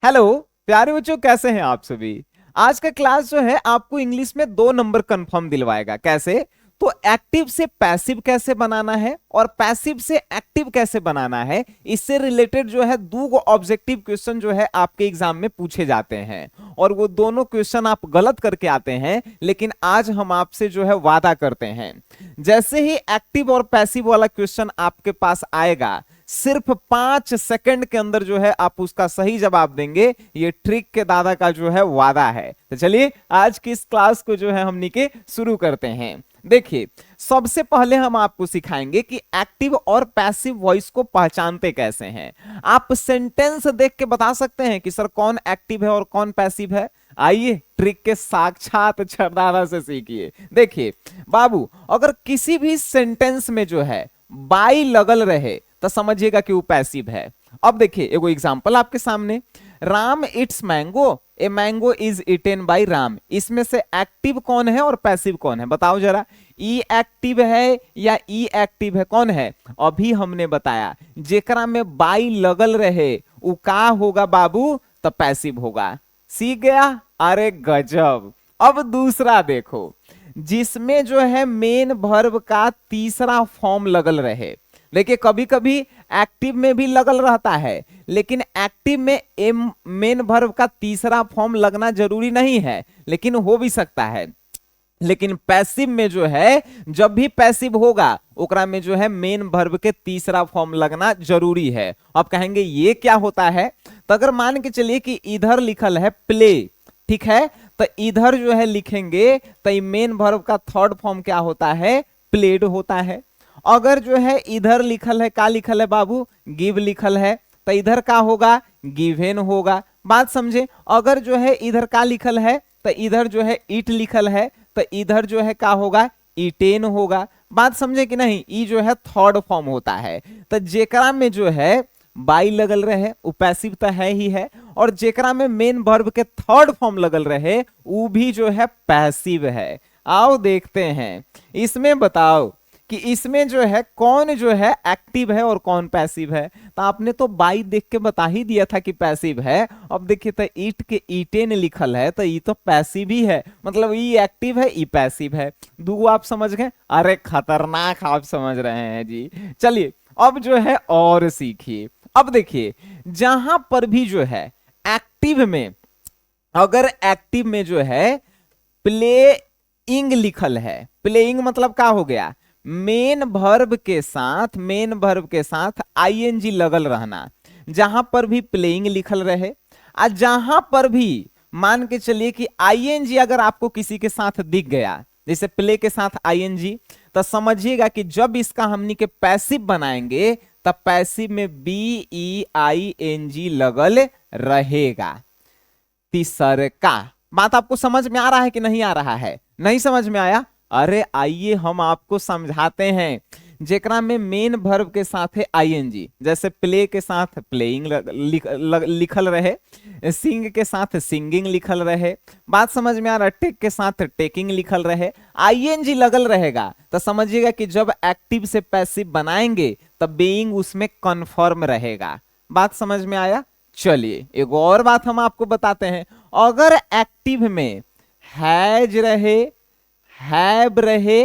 Hello प्यारे बच्चों, कैसे हैं आप सभी। आज का क्लास जो है आपको इंग्लिश में 2 नंबर कंफर्म दिलवाएगा। कैसे? तो एक्टिव से पैसिव कैसे बनाना है और पैसिव से एक्टिव कैसे बनाना है, इससे रिलेटेड जो है 2 ऑब्जेक्टिव क्वेश्चन जो है आपके एग्जाम में पूछे जाते हैं। और वो दोनों क्वेश्चन आप गलत करके आते हैं, लेकिन आज हम आपसे जो है वादा करते हैं, जैसे ही एक्टिव और पैसिव वाला क्वेश्चन आपके पास आएगा, सिर्फ 5 सेकंड के अंदर जो है आप उसका सही जवाब देंगे। ये ट्रिक के दादा का जो है वादा है। तो चलिए आज की इस क्लास को जो है हमनी के शुरू करते हैं। देखिए, सबसे पहले हम आपको सिखाएंगे कि एक्टिव और पैसिव वॉइस को पहचानते कैसे हैं। आप सेंटेंस देख के बता सकते हैं कि सर कौन एक्टिव है और कौन पैसिव है। आइए ट्रिक के साक्षात छरदारा से सीखिए। देखिए बाबू, अगर किसी भी सेंटेंस में जो है बाई लगल रहे तो समझिएगा कि वो पैसिव है। अब देखिए एगो एग्जांपल आपके सामने, Ram eats mango, a mango is eaten by Ram. इसमें से एक्टिव कौन है और पैसिव कौन है, बताओ जरा। ई एक्टिव है या ई एक्टिव है, कौन है? अभी हमने बताया जेकरा में बाई लगल रहे वो का होगा बाबू, तो पैसिव होगा। सीख गया? अरे गजब। अब दूसरा देखो, जिसमें जो है मेन वर्ब का तीसरा फॉर्म लगल रहे। देखिए कभी कभी एक्टिव में भी लगल रहता है, लेकिन एक्टिव में एम मेन वर्ब का तीसरा फॉर्म लगना जरूरी नहीं है, लेकिन हो भी सकता है। लेकिन पैसिव में जो है, जब भी पैसिव होगा ओकरा में जो है मेन वर्ब के तीसरा फॉर्म लगना जरूरी है। अब कहेंगे ये क्या होता है, तो अगर मान के चलिए कि इधर लिखल है प्ले, ठीक है, तो इधर जो है लिखेंगे तो मेन वर्ब का थर्ड फॉर्म क्या होता है, प्लेड होता है। अगर जो है इधर लिखल है, का लिखल है बाबू, गिव लिखल है, तो इधर का होगा, गिवेन होगा। बात समझे? अगर जो है इधर का लिखल है तो इधर जो है इट लिखल है, तो इधर जो है का होगा, इटेन होगा। बात समझे कि नहीं? ई जो है थर्ड फॉर्म होता है। तो जेकरा में जो है बाई लगल रहे वो पैसिव तो है ही है, और जेकरा में मेन वर्ब के थर्ड फॉर्म लगल रहे वो भी जो है पैसिव है। आओ देखते हैं इसमें, बताओ कि इसमें जो है कौन जो है एक्टिव है और कौन पैसिव है। तो आपने तो बाई देख के बता ही दिया था कि पैसिव है। अब देखिए तो ईट के ईटेन लिखल है, तो ये तो पैसिव ही है, मतलब ये एक्टिव है, ये पैसिव है। दो आप समझ गए? अरे खतरनाक आप समझ रहे हैं जी। चलिए अब जो है और सीखिए। अब देखिए जहां पर भी जो है एक्टिव में, अगर एक्टिव में जो है प्लेइंग लिखल है, प्लेइंग मतलब क्या हो गया, मेन वर्ब के साथ, मेन वर्ब के साथ आईएनजी लगल रहना। जहां पर भी प्लेइंग लिखल रहे, और जहां पर भी मान के चलिए कि आईएनजी अगर आपको किसी के साथ दिख गया, जैसे प्ले के साथ आईएनजी, तो समझिएगा कि जब इसका हमनी के पैसिव बनाएंगे तब पैसिव में BEING लगल रहेगा। तीसरा बात आपको समझ में आ रहा है कि नहीं आ रहा है? नहीं समझ में आया? अरे आइए हम आपको समझाते हैं। जेकरा में मेन वर्ब के साथ है आईएनजी, जैसे प्ले के साथ प्लेइंग लिखल रहे, सिंग के साथ सिंगिंग लिखल रहे। बात समझ में आ रहा है? टेक के साथ टेकिंग लिखल रहे, आईएनजी लगल रहेगा, तो समझिएगा कि जब एक्टिव से पैसिव बनाएंगे तब बीइंग उसमें कन्फर्म रहेगा। बात समझ में आया? चलिए एक और बात हम आपको बताते हैं। अगर एक्टिव में हैज रहे, हैव रहे,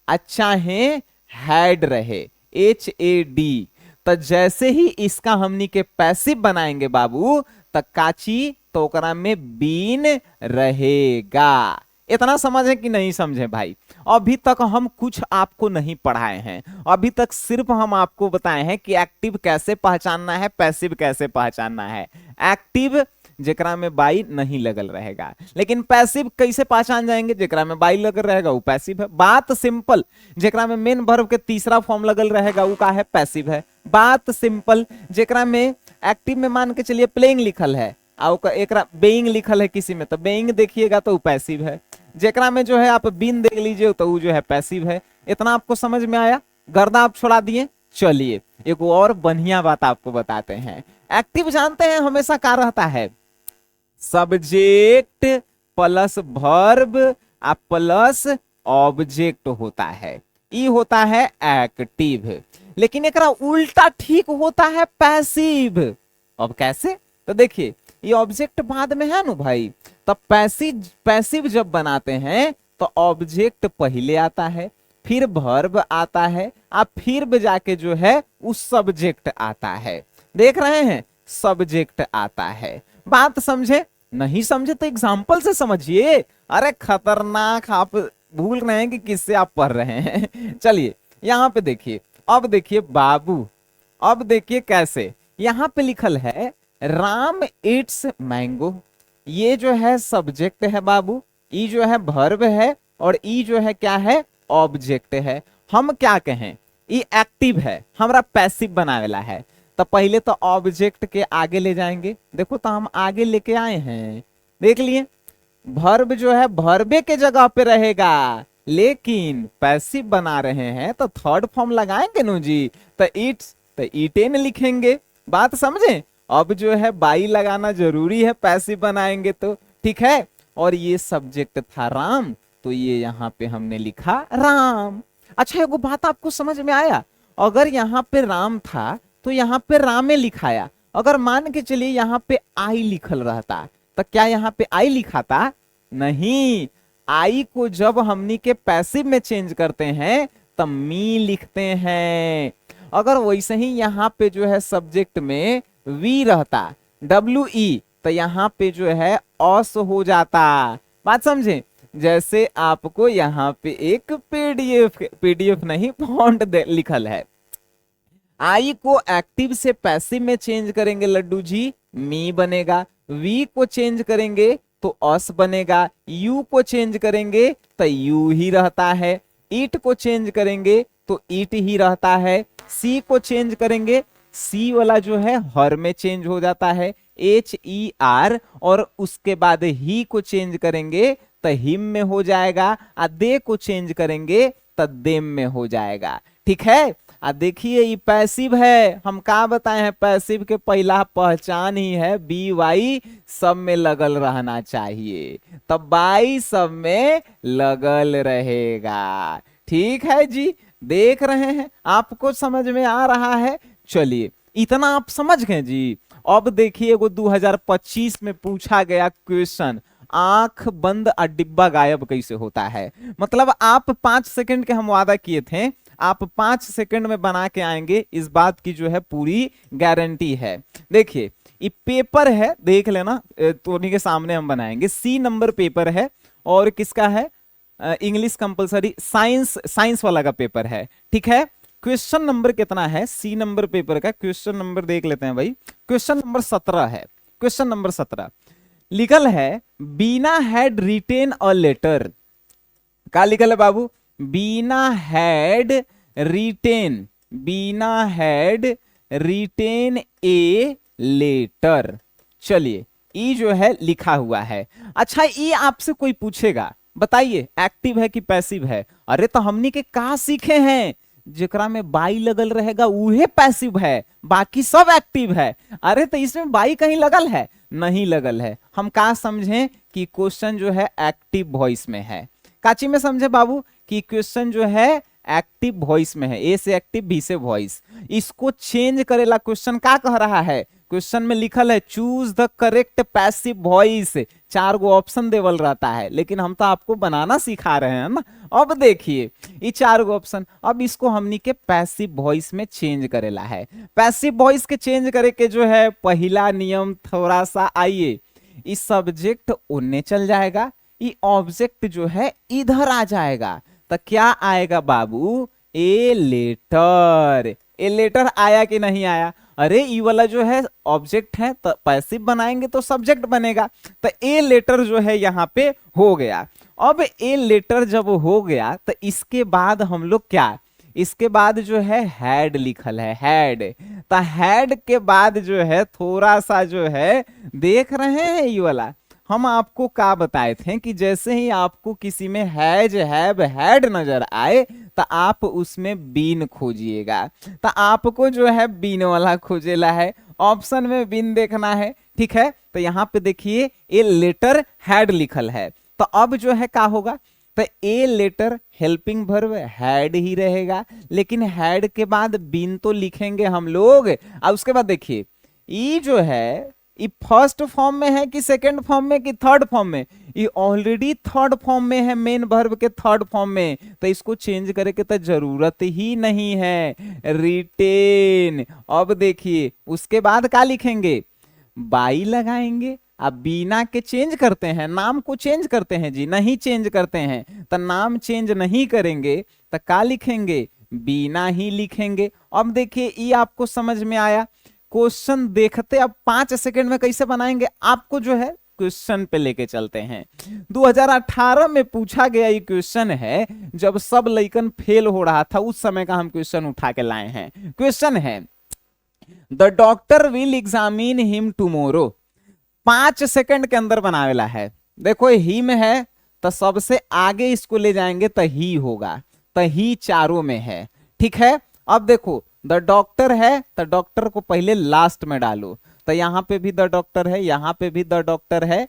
अच्छा है हैड रहे, HAD, तो जैसे ही इसका हमनी के पैसिव बनाएंगे बाबू, तो काची तो ओकरा में बीन रहेगा। इतना समझे कि नहीं समझे भाई? अभी तक हम कुछ आपको नहीं पढ़ाए हैं, अभी तक सिर्फ हम आपको बताए हैं कि एक्टिव कैसे पहचानना है, पैसिव कैसे पहचानना है। एक्टिव जेकरा में बाई नहीं लगल रहेगा, लेकिन पैसिव कैसे पहचान जाएंगे? जेकरा में बाई लगल रहेगा वो पैसिव है। बात सिंपल। जेकरा में मेन वर्ब के तीसरा फॉर्म लगल रहेगा वो का है, पैसिव है। बात सिंपल। जेकरा में एक्टिव में मान के चलिए प्लेइंग लिखल है और एकरा बेइंग लिखल है किसी में, तो बेइंग देखिएगा तो वो पैसिव है। जेकरा में जो है आप बीन देख लीजिए तो वो जो है पैसिव है। इतना आपको समझ में आया? गर्दा आप छोड़ा दिए। चलिए एक और बढ़िया बात आपको बताते हैं। एक्टिव जानते हैं हमेशा क्या रहता है, subject plus verb plus object होता है, ये होता है एक्टिव। लेकिन एकरा उल्टा ठीक होता है पैसिव। अब कैसे? तो देखिए ये ऑब्जेक्ट बाद में है ना भाई। तब पैसिव पैसिव जब बनाते हैं तो ऑब्जेक्ट पहले आता है, फिर वर्ब आता है, अब फिर जाके जो है उस सब्जेक्ट आता है। देख रहे हैं, सब्जेक्ट आता है। बात समझे? नहीं समझे तो एग्जाम्पल से समझिए। अरे खतरनाक, आप भूल रहे हैं कि किससे आप पढ़ रहे हैं। चलिए यहां पे देखिए, अब देखिए बाबू, अब देखिए कैसे यहां पे लिखल है राम इट्स मैंगो। ये जो है सब्जेक्ट है बाबू, ई जो है वर्ब है, और ई जो है क्या है, ऑब्जेक्ट है। हम क्या कहें, ई एक्टिव है, हमारा पैसिव बनावेला है। तो पहले तो ऑब्जेक्ट के आगे ले जाएंगे। देखो तो हम आगे लेके आए हैं, देख लिए। वर्ब जो है वर्बे के जगह पे रहेगा, लेकिन पैसिव बना रहे हैं तो थर्ड फॉर्म लगाएंगे नो जी। तो इट्स, तो ईटेन लिखेंगे। बात समझे? अब जो है बाई लगाना जरूरी है, पैसिव बनाएंगे तो, ठीक है। और ये सब्जेक्ट था राम, तो ये यहां पे हमने लिखा राम। अच्छा एगो बात आपको समझ में आया? अगर यहाँ पे राम था तो यहाँ पे रामे लिखाया। अगर मान के चलिए यहाँ पे आई लिखल रहता तो क्या यहाँ पे आई लिखा था? नहीं, आई को जब हमनी के पैसिव में चेंज करते हैं तब मी लिखते हैं। अगर वैसे ही यहाँ पे जो है सब्जेक्ट में वी रहता, WE, तो यहाँ पे जो है ऑस हो जाता। बात समझे? जैसे आपको यहाँ पे एक पीडीएफ नहीं फॉन्ट लिखल है। आई को एक्टिव से पैसिव में चेंज करेंगे लड्डू जी, मी बनेगा। वी को चेंज करेंगे तो अस बनेगा। यू को चेंज करेंगे तो यू ही रहता है। ईट को चेंज करेंगे तो ईट ही रहता है। सी को चेंज करेंगे, सी वाला जो है हर में चेंज हो जाता है, HER। और उसके बाद ही को चेंज करेंगे तो हिम में हो जाएगा। दे को चेंज करेंगे तो देम में हो जाएगा, ठीक है। देखिए ये पैसिव है, हम क्या बताए हैं, पैसिव के पहला पहचान ही है BY सब में लगल रहना चाहिए, तब बाई सब में लगल रहेगा। ठीक है जी, देख रहे हैं, आपको समझ में आ रहा है। चलिए इतना आप समझ गए जी। अब देखिए वो 2025 में पूछा गया क्वेश्चन, आंख बंद और डिब्बा गायब कैसे होता है। मतलब आप 5 सेकंड के हम वादा किए थे, आप 5 सेकंड में बना के आएंगे, इस बात की जो है पूरी गारंटी है। देखिए ये पेपर है, देख लेना, तो उन्हीं के सामने हम बनाएंगे। C नंबर पेपर है, और किसका है, इंग्लिश कंपलसरी, साइंस वाला का पेपर है, ठीक है। क्वेश्चन नंबर कितना है C नंबर पेपर का? क्वेश्चन नंबर देख लेते हैं भाई। क्वेश्चन नंबर 17 है। क्वेश्चन नंबर 17 लिखल है, Beena had written a letter. क्या लिखल है बाबू? Beena had written, Beena had written a letter. चलिए ई जो है लिखा हुआ है। अच्छा ई आपसे कोई पूछेगा, बताइए एक्टिव है कि पैसिव है? अरे तो हमनी के का सीखे हैं, जेकरा में बाई लगल रहेगा उहे पैसिव है, बाकी सब एक्टिव है। अरे तो इसमें बाई कहीं लगल है? नहीं लगल है। हम का समझें कि क्वेश्चन जो है एक्टिव वॉइस में है। काची में समझे बाबू कि क्वेश्चन जो है एक्टिव वॉइस में है, ए से एक्टिव, बी से वॉइस। इसको चेंज करेला क्वेश्चन का कह रहा है? क्वेश्चन में लिखल है choose the correct passive voice, 4 गो ऑप्शन देवल रहता है, लेकिन हम तो आपको बनाना सिखा रहे हैं ना। अब देखिए ये 4 गो ऑप्शन, अब इसको हमनी के पैसिव वॉइस में चेंज करेला है। पैसिव वॉइस के चेंज करे के जो है पहला नियम थोड़ा सा, आइए, इस सब्जेक्ट उन्ने चल जाएगा, ये ऑब्जेक्ट जो है इधर आ जाएगा, तो क्या आएगा बाबू? A letter. ए लेटर आया कि नहीं आया? अरे ई वाला जो है ऑब्जेक्ट है, तो पैसिव बनाएंगे तो सब्जेक्ट बनेगा, तो ए लेटर जो है यहाँ पे हो गया। अब ए लेटर जब हो गया तो इसके बाद हम लोग क्या, इसके बाद जो है हैड लिखल है, हैड। तो हैड के बाद जो है थोड़ा सा जो है देख रहे हैं ये वाला, हम आपको क्या बताए थे कि जैसे ही आपको किसी में हैज, हैव, हैड नजर आए तो आप उसमें बीन खोजिएगा। तो आपको जो है बीन वाला खोजेला है, ऑप्शन में बीन देखना है, ठीक है। तो यहाँ पे देखिए ए लेटर हैड लिखल है, तो अब जो है क्या होगा, तो a letter helping verb had ही रहेगा, लेकिन हैड के बाद बीन तो लिखेंगे हम लोग। और उसके बाद देखिए ई जो है ये फर्स्ट फॉर्म में है कि सेकंड फॉर्म में कि थर्ड फॉर्म में? ये ऑलरेडी थर्ड फॉर्म में है, मेन वर्ब के थर्ड फॉर्म में, तो इसको चेंज करे के तो जरूरत ही नहीं है, रिटेन। अब देखिए उसके बाद क्या लिखेंगे, बाई लगाएंगे। अब बिना के चेंज करते हैं, नाम को चेंज करते हैं जी? नहीं चेंज करते हैं, तो नाम चेंज नहीं करेंगे तो क्या लिखेंगे, बिना ही लिखेंगे। अब देखिए ये आपको समझ में आया। क्वेश्चन देखते अब 5 सेकंड में कैसे बनाएंगे, आपको जो है क्वेश्चन पे लेके चलते हैं। 2018 में पूछा गया ये क्वेश्चन है, जब सब लइकन फेल हो रहा था उस समय का हम क्वेश्चन उठा के लाए हैं। क्वेश्चन है the doctor will examine him tomorrow. 5 second के अंदर बनावेला है। देखो हिम है तो सबसे आगे इसको ले जाएंगे तो ही होगा, तो ही चारों में है, ठीक है। अब देखो द डॉक्टर है तो डॉक्टर को पहले लास्ट में डालो, तो यहाँ पे भी द डॉक्टर है, यहाँ पे भी द डॉक्टर है,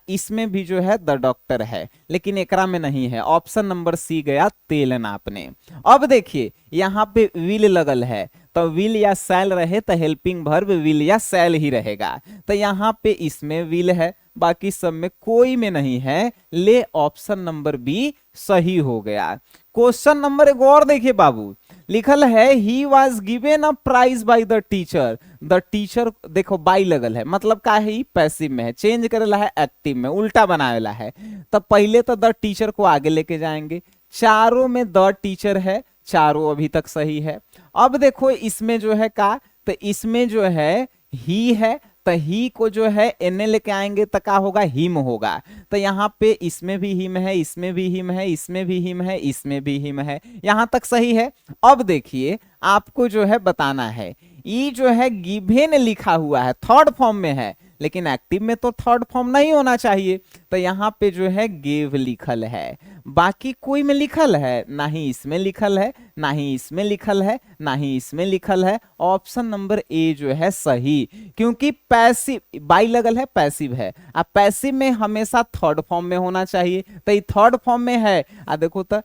इसमें भी जो है द डॉक्टर है, लेकिन एकरा में नहीं है। ऑप्शन नंबर सी गया तेल नापने। अब देखिए यहाँ पे विल लगल है, तो विल या सैल रहे तो हेल्पिंग वर्ब विल या सैल ही रहेगा, तो यहाँ पे इसमें विल है, बाकी सब में कोई में नहीं है, ले ऑप्शन नंबर बी सही हो गया। क्वेश्चन नंबर एक और देखिए बाबू, लिखल है he was given a prize by the teacher. The teacher देखो बाई लगल है, मतलब का है पैसिव में है, चेंज करेला है एक्टिव में, उल्टा बनावेला है। तो पहले तो द टीचर को आगे लेके जाएंगे, चारों में द टीचर है, चारों अभी तक सही है। अब देखो इसमें जो है का, तो इसमें जो है ही है, तो ही को जो है एन लेके आएंगे तो क्या होगा, हिम होगा। तो यहाँ पे इसमें भी हिम है, इसमें भी हिम है, इसमें भी हिम है, इसमें भी हिम है, यहां तक सही है। अब देखिए आपको जो है बताना है, ये जो है गिवेन लिखा हुआ है थर्ड फॉर्म में है, लेकिन एक्टिव में तो थर्ड फॉर्म नहीं होना चाहिए, तो यहाँ पे जो है गेव लिखल है। बाकी कोई में लिखल है, ना ही इसमें लिखल है, ना ही इसमें लिखल है, ना ही इसमें लिखल है। ऑप्शन नंबर ए जो है सही, क्योंकि पैसिव बाई लगल है, पैसिव है। अब पैसिव में हमेशा थर्ड फॉर्म में होना चाहिए, तो ये थर्ड फॉर्म में है। देखो तो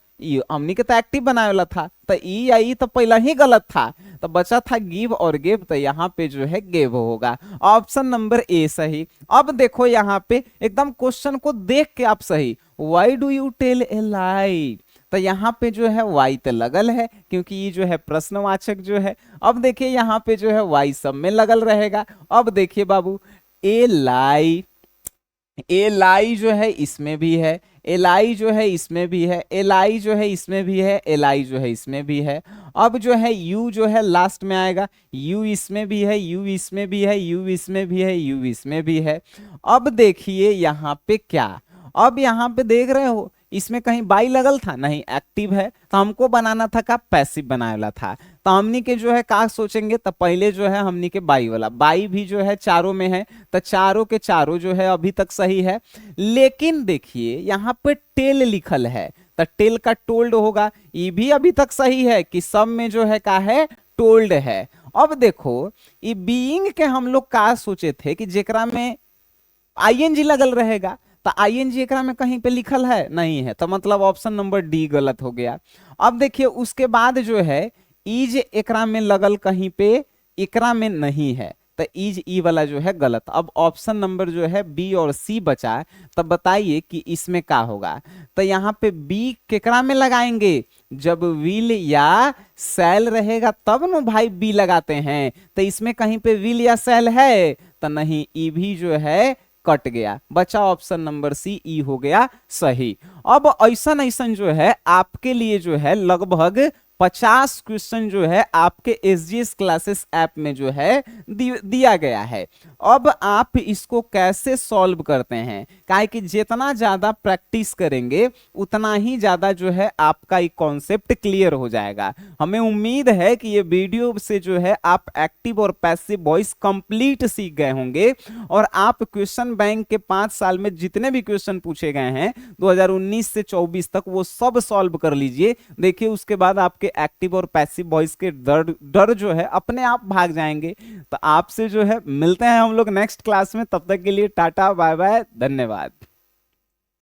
हमनी के तो एक्टिव बनाए वाला था, तो ई या ई तो पहला ही गलत था, तो बचा था गिव और गिव, तो यहाँ पे जो है गिव होगा। ऑप्शन नंबर ए सही। अब देखो यहाँ पे एकदम क्वेश्चन को देख के आप सही, why do you tell a lie, तो यहाँ पे जो है वाई तो लगल है, क्योंकि ये जो है प्रश्नवाचक जो है। अब देखिए यहाँ पे जो है वाई सब में लगल रहेगा। अब देखिए बाबू ए लाई, ए लाई जो है इसमें भी है, एलाई जो है इसमें भी है, एलाई जो है इसमें भी है, एलाई जो है इसमें भी है। अब जो है यू जो है लास्ट में आएगा, यू इसमें भी है, यू इसमें भी है, यू इसमें भी है, यू इसमें भी है। अब देखिए यहाँ पे क्या, अब यहाँ पे देख रहे हो इसमें कहीं बाई लगल था, नहीं एक्टिव है, तो हमको बनाना था का पैसिव बनाया था। तो हमनी के जो है का सोचेंगे, तो पहले जो है हमनी के बाई वाला, बाई भी जो है चारों में है, तो चारों के चारों जो है अभी तक सही है। लेकिन देखिए यहाँ पे टेल लिखल है, तो टेल का टोल्ड होगा, ये भी अभी तक सही है कि सब में जो है का है टोल्ड है। अब देखो ये बीइंग के हम लोग का सोचे थे कि जेकरा में आईएनजी लगल रहेगा, तो आईएनजी एकरा में कहीं पे लिखल है नहीं है, तो मतलब ऑप्शन नंबर डी गलत हो गया। अब देखिए उसके बाद जो है इज एकरा में लगल कहीं पे, एकरा में नहीं है, तो इज ई वाला जो है गलत। अब ऑप्शन नंबर जो है बी और सी बचा, तब बताइए कि इसमें क्या होगा। तो यहाँ पे बी केकरा में लगाएंगे, जब विल या सेल रहेगा तब न भाई बी लगाते हैं, तो इसमें कहीं पे विल या सेल है तो नहीं, ई भी जो है कट गया, बचा ऑप्शन नंबर सी ई हो गया सही। अब ऐसा ऐसा जो है आपके लिए जो है लगभग 50 क्वेश्चन जो है आपके एसजीएस क्लासेस ऐप में जो है दिया गया है। अब आप इसको कैसे सॉल्व करते हैं, काहे कि जितना ज्यादा प्रैक्टिस करेंगे उतना ही ज्यादा जो है आपका ये कॉन्सेप्ट क्लियर हो जाएगा। हमें उम्मीद है कि ये वीडियो से जो है आप एक्टिव और पैसिव वॉइस कंप्लीट सीख गए होंगे, और आप क्वेश्चन बैंक के 5 साल में जितने भी क्वेश्चन पूछे गए हैं 2019 से 24 तक वो सब सॉल्व कर लीजिए। देखिए उसके बाद आपके एक्टिव और पैसिव वॉइस के डर जो है अपने आप भाग जाएंगे। तो आपसे जो है मिलते हैं हम लोग नेक्स्ट क्लास में, तब तक के लिए टाटा बाय बाय, धन्यवाद।